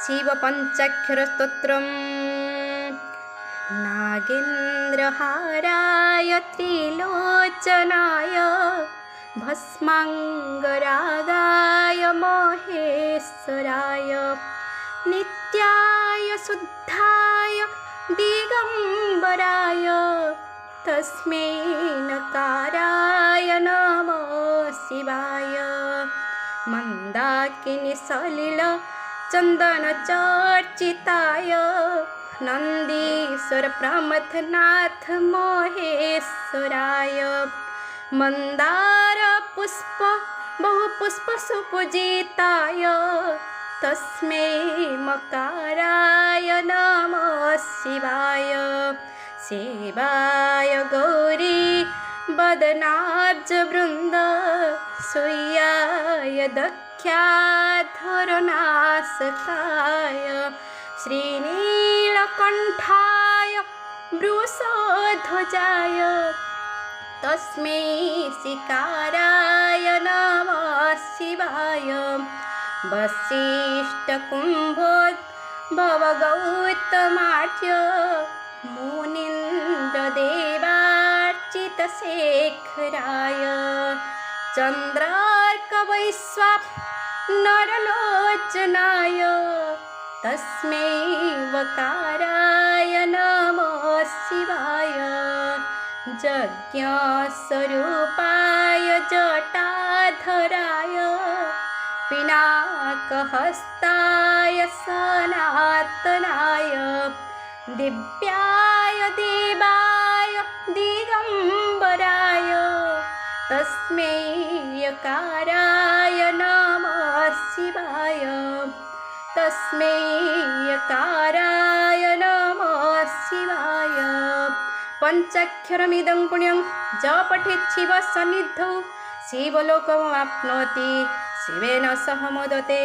शिव पंचाक्षर स्तोत्रम् नागेन्द्रहाराय त्रिलोचनाय भस्मांगरागाय महेश्वराय नित्याय शुद्धाय दिगंबराय तस्मै नकाराय नमः शिवाय मंदाकिनी सलिल चंदन चर्चिताय नंदीश्वर प्रमथनाथ महेश्वराय मंदार पुष्प बहुपुष्प सुपूजिताय तस्मै मकाराय नमः शिवाय शिवाय गौरी बदनाब्ज वृंद सुयाय दख्याधरनाशकाय श्रीनीलकंठाय वृषध्वजाय तस्मै शिकाराय नमः शिवाय वसिष्ठकुम्भोद्भवगौतमार्य मुनीन्द्रदेवार्चितशेखराय चन्द्रार्कवैश्वाप नरलोचनाय तस्मै वकाराय नमः शिवाय यज्ञस्वरूपाय जटाधराय पिनाकहस्ताय सनातनाय दिव्याय देवाय दिगंबराय तस्मै यकाराय नमः शिवाय तस्मै यकाराय नमः शिवाय पंचाक्षरमिदं पुण्यं ज पठेत् शिव सन्निधौ शिवलोकमाप्नोति शिवेन सह मोदते।